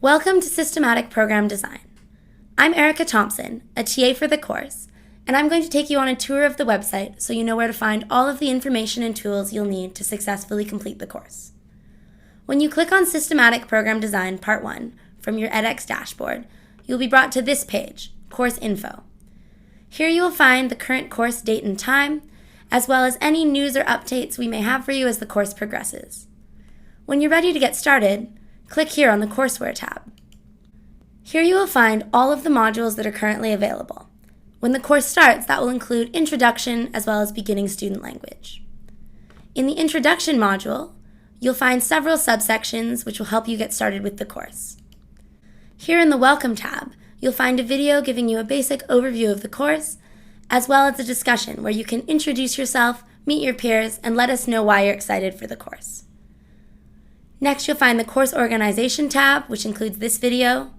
Welcome to Systematic Program Design. I'm Erica Thompson, a TA for the course, and I'm going to take you on a tour of the website so you know where to find all of the information and tools you'll need to successfully complete the course. When you click on Systematic Program Design Part 1 from your edX dashboard, you'll be brought to this page, Course Info. Here you will find the current course date and time, as well as any news or updates we may have for you as the course progresses. When you're ready to get started, click here on the Courseware tab. Here you will find all of the modules that are currently available. When the course starts, that will include Introduction as well as Beginning Student Language. In the Introduction module, you'll find several subsections which will help you get started with the course. Here in the Welcome tab, you'll find a video giving you a basic overview of the course, as well as a discussion where you can introduce yourself, meet your peers, and let us know why you're excited for the course. Next, you'll find the Course Organization tab, which includes this video,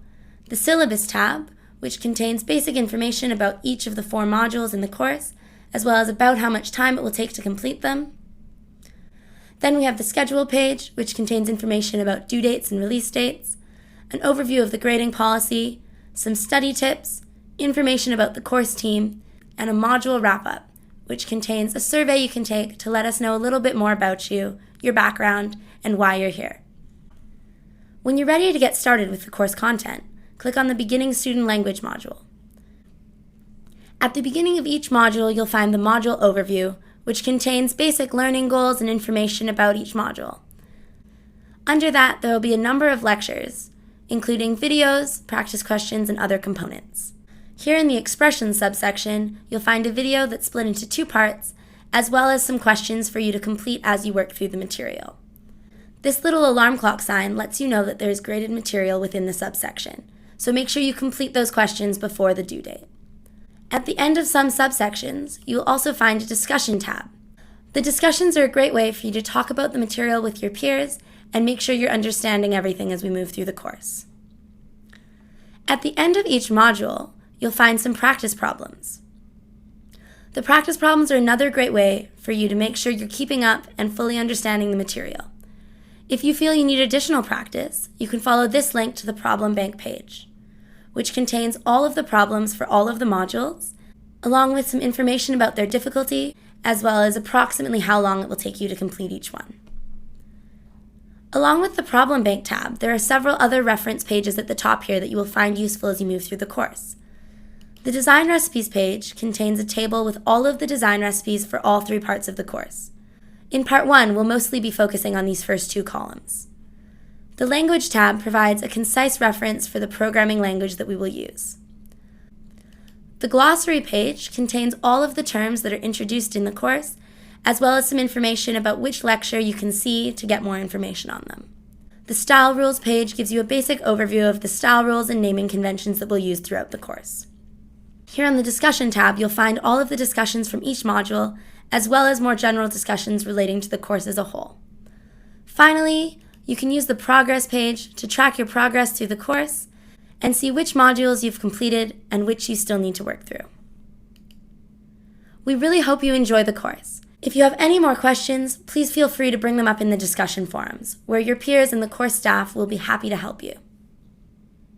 the Syllabus tab, which contains basic information about each of the 4 modules in the course, as well as about how much time it will take to complete them. Then we have the Schedule page, which contains information about due dates and release dates, an overview of the grading policy, some study tips, information about the course team, and a module wrap-up, which contains a survey you can take to let us know a little bit more about you, your background, and why you're here. When you're ready to get started with the course content, click on the Beginning Student Language module. At the beginning of each module, you'll find the module overview, which contains basic learning goals and information about each module. Under that, there will be a number of lectures, including videos, practice questions, and other components. Here in the Expressions subsection, you'll find a video that's split into 2 parts, as well as some questions for you to complete as you work through the material. This little alarm clock sign lets you know that there is graded material within the subsection, so make sure you complete those questions before the due date. At the end of some subsections, you will also find a discussion tab. The discussions are a great way for you to talk about the material with your peers and make sure you're understanding everything as we move through the course. At the end of each module, you'll find some practice problems. The practice problems are another great way for you to make sure you're keeping up and fully understanding the material. If you feel you need additional practice, you can follow this link to the Problem Bank page, which contains all of the problems for all of the modules, along with some information about their difficulty, as well as approximately how long it will take you to complete each one. Along with the Problem Bank tab, there are several other reference pages at the top here that you will find useful as you move through the course. The Design Recipes page contains a table with all of the design recipes for all 3 parts of the course. In Part 1, we'll mostly be focusing on these first 2 columns. The Language tab provides a concise reference for the programming language that we will use. The Glossary page contains all of the terms that are introduced in the course, as well as some information about which lecture you can see to get more information on them. The Style Rules page gives you a basic overview of the style rules and naming conventions that we'll use throughout the course. Here on the Discussion tab, you'll find all of the discussions from each module, as well as more general discussions relating to the course as a whole. Finally, you can use the Progress page to track your progress through the course and see which modules you've completed and which you still need to work through. We really hope you enjoy the course. If you have any more questions, please feel free to bring them up in the discussion forums, where your peers and the course staff will be happy to help you.